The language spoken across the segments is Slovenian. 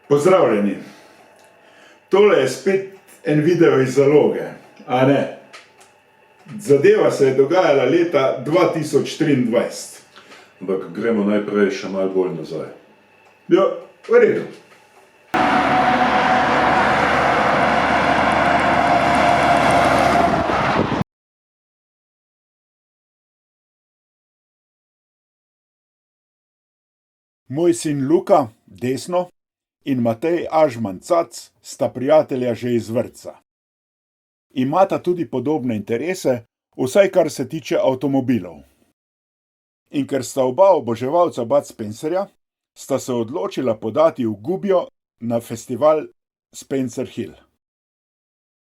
Pozdravljeni. Tole je spet en video iz zaloge, a ne? Zadeva se je dogajala leta 2023. Ampak gremo najprej še malo bolj nazaj. Ja, v redu. Moj sin Luka, desno, in Matej Ažman Cac sta prijatelja že iz vrtca. Imata tudi podobne interese, vsaj kar se tiče avtomobilov. In ker sta oba oboževalca Bud Spencerja, sta se odločila podati v Gubbio na festival Spencer Hill.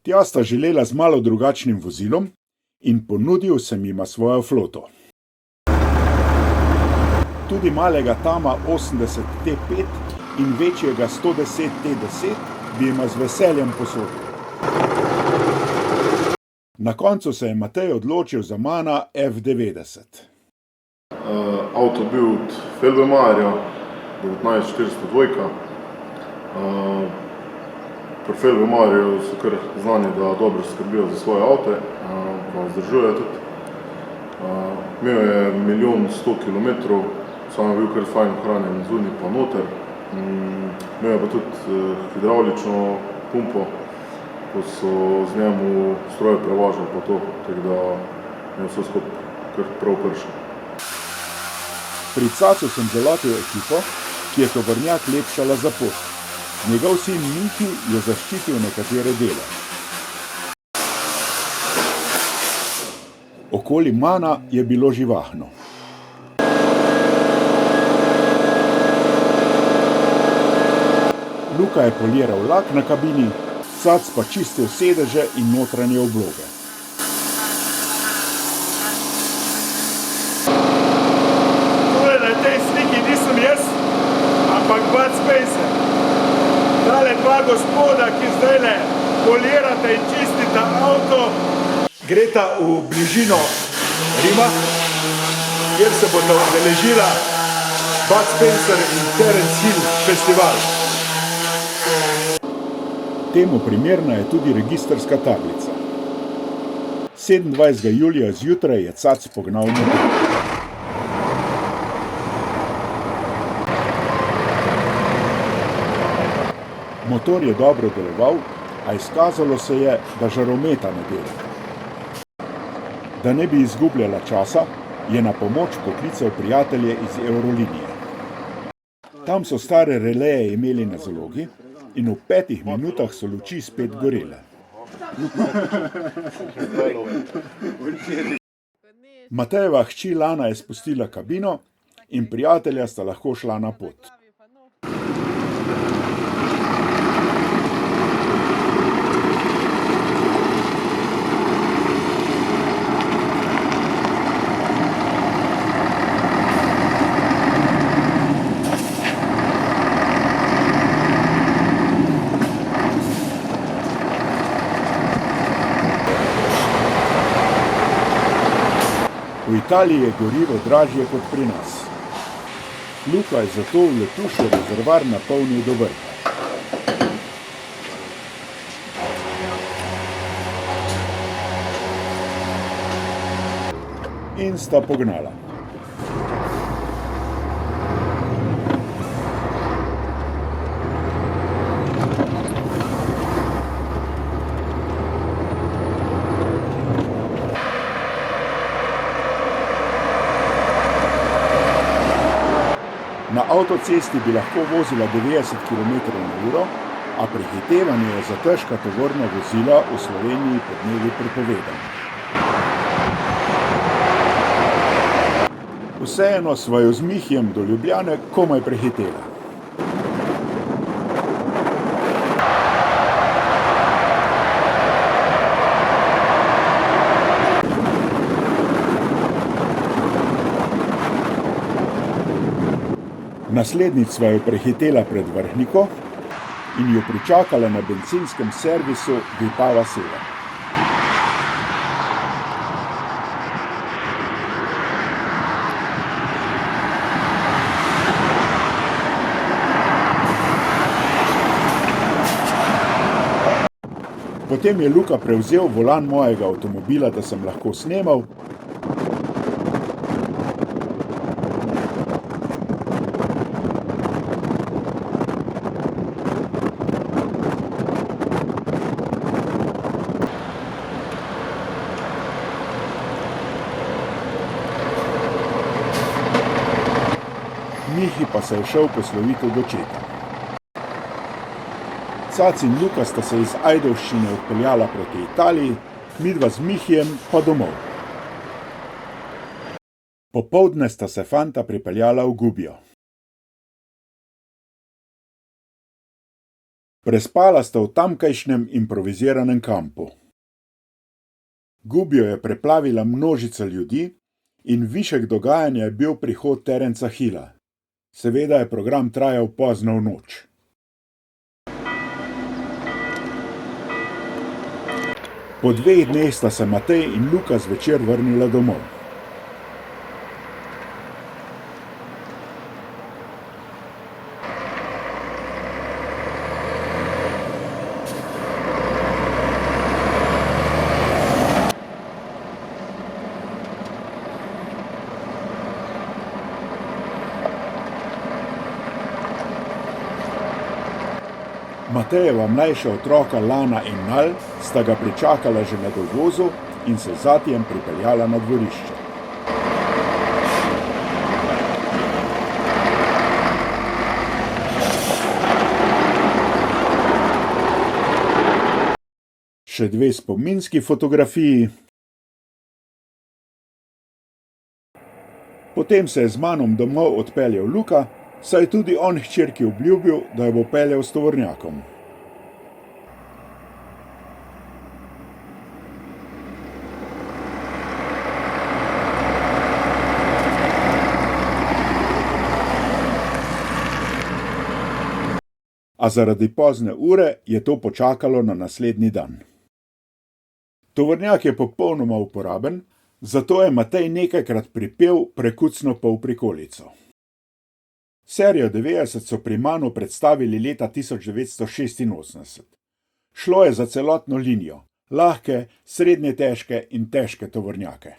Tja sta želela z malo drugačnim vozilom in ponudil sem jima svojo floto. Tudi malega Tama 80 T5 in večjega 110 T10 bi jima z veseljem posodil. Na koncu se je Matej odločil za Mana F90. Avto bil od Felbemayerja, 19402. Pri Felbemayerju so kar znani, da dobro skrbijo za svoje avte, pa vzdržujejo tudi. Imel je 1.100.000 km, sam je bil kar fajn ohranjen zunaj pa noter. Imel je pa tudi hidravlično pumpo, ko so z njemu stroje prevažali pa to, tako da je vse skupaj kar prav pršel. Pri Cacu sem zalotil ekipo, ki je tovornjak lepšala za pot. Njegov sin Miki je zaščitil nekatere dele. Okoli Mana je bilo živahno. Luka je poliral lak na kabini, Cac pa čistil sedeže in notranje obloge. Tole na tej sliki nisem jaz, ampak Bud Spencer. Tale dva gospoda, ki zdajle polirata in čistita avto, greta v bližino Rima, kjer se bodo udeležila Bud Spencer in Terence Hill festival. Temu primerna je tudi registrska tablica. 27. julija zjutraj je Cac pognal motor. Motor je dobro deloval, a izkazalo se je, da žarometa ne dela. Da ne bi izgubljala časa, je na pomoč poklical prijatelje iz Eurolinije. Tam so stare releje imeli na zalogi in v 5 minutah so luči spet gorele. Matejeva hči Lana je spustila kabino in prijatelja sta lahko šla na pot. V Italiji je gorivo dražje kot pri nas. Luka je zato v Letušu rezervoar napolnil do vrha. In sta pognala. Na avtocesti bi lahko vozila 90 km/h, a prehitevanje je za težka tovorna vozila v Sloveniji podnevi prepovedano. Vseeno sva jo z Mihijem do Ljubljane komaj prehitela. Naslednjič sva jo prehitela pred Vrhniko in jo pričakala na bencinskem servisu Vipava Sever. Potem je Luka prevzel volan mojega avtomobila, da sem lahko snemal. Mihi pa se je šel posloviti od očeta. Cac in Luka sta se iz Ajdovščine odpeljala proti Italiji, midva z Mihijem pa domov. Popoldne sta se fanta pripeljala v Gubijo. Prespala sta v tamkajšnjem improviziranem kampu. Gubijo je preplavila množica ljudi in višek dogajanja je bil prihod Terenca Hilla. Seveda je program trajal pozno v noč. Po 2 dneh sta se Matej in Luka zvečer vrnila domov. Matejeva mlajša otroka Lana in Nal sta ga pričakala že na dovozu in se z Zatijem pripeljala na dvorišče. Še 2 spominski fotografiji. Potem se je z manom domov odpeljal Luka, saj je tudi on hčerki obljubil, da jo bo peljal s tovornjakom. A zaradi pozne ure je to počakalo na naslednji dan. Tovornjak je popolnoma uporaben, zato je Matej nekajkrat pripel prekucno polprikolico. Serijo 90 so pri Manu predstavili leta 1986. Šlo je za celotno linijo, lahke, srednje težke in težke tovornjake.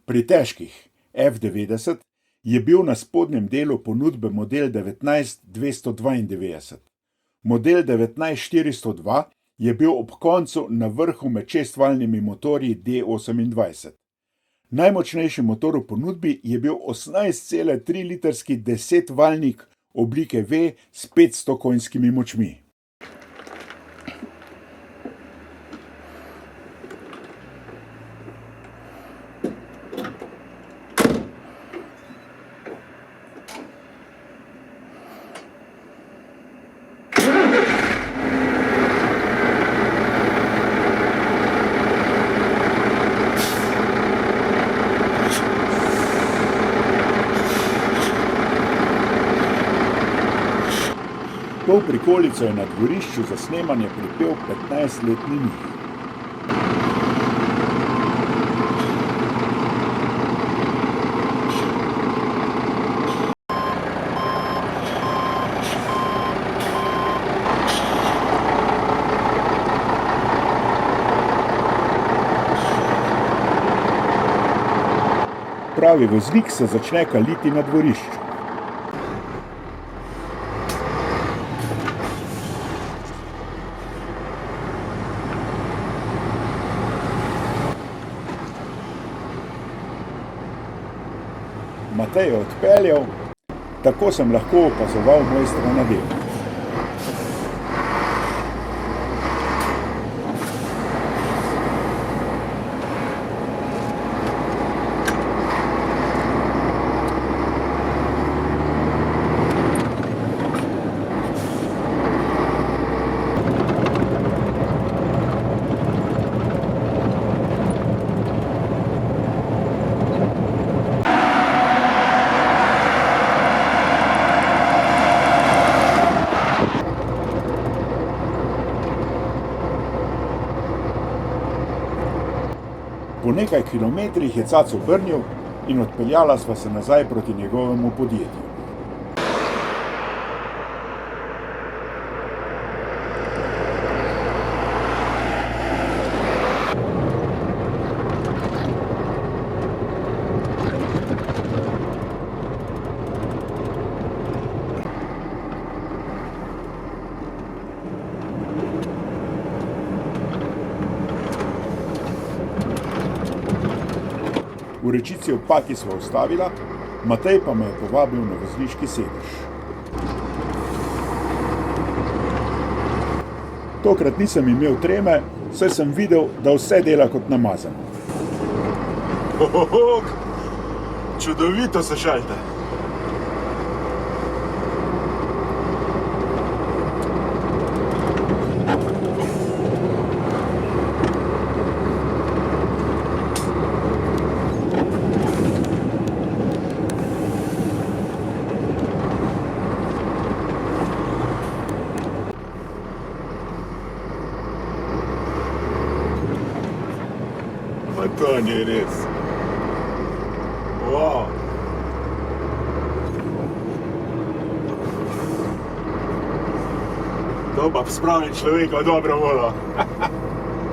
Pri težkih F90 je bil na spodnjem delu ponudbe model 19-292. Model 19-402 je bil ob koncu na vrhu med 6-valjnimi motorji D28. Najmočnejši motor v ponudbi je bil 18,3-litrski 10-valjnik oblike V s 500 konjskimi močmi. Polprikolico je na dvorišču za snemanje pripel 15-letni Mihi. Pravi voznik se začne kaliti na dvorišču. Matej je odpeljal, tako sem lahko opazoval mojstra na delu. Po nekaj kilometrih je Cac obrnil in odpeljala sva se nazaj proti njegovemu podjetju. V Rečici ob Paki sva ustavila, Matej pa me je povabil na vozniški sedež. Tokrat nisem imel treme, saj sem videl, da vse dela kot namazano. Čudovito se šalte. Pa to ni res. Wow. To pa spravi človeka v dobro voljo.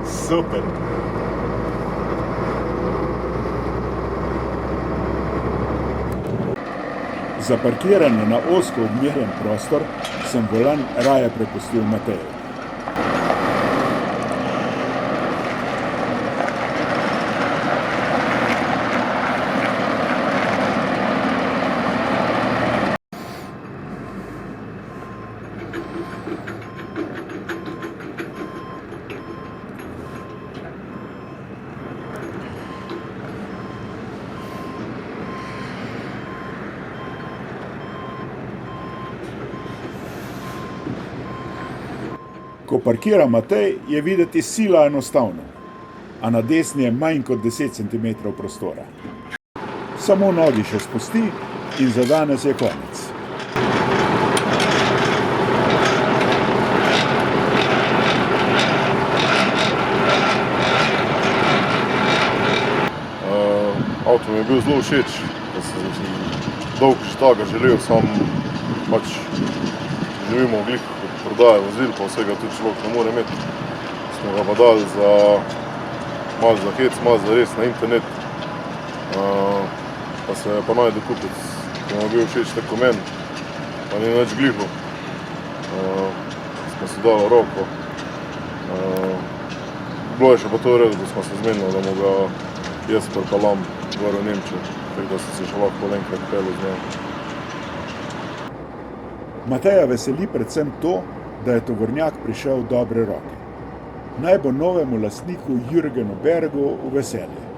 Super. Za parkiranje na ozko odmerjen prostor sem volan raje prepustil Mateju. Ko parkira Matej, je videti sila enostavno, a na desni je manj kot 10 cm prostora. Samo nogi še spusti in za danes je konec. Avto mi je bil zelo všeč, da sem dolgo že tega želel, sam pač živimo glih prodaje vozil, pa vsega tudi človek ne more imeti. Smo ga pa dali za malo za hec, malo za res na internet. Pa se je pa najde kupec, ki mu je bil všeč tako meni, pa ni nič gliho. Smo si dali roko. Bilo je še pa to redo, da smo se zmenili, da mu ga jaz pripeljam gor v Nemčijo, tako da sem se še lahko enkrat peljal z njim. Mateja veseli predvsem to, da je tovornjak prišel v dobre roke. Naj bo novemu lastniku Jürgenu Bergu v veselje.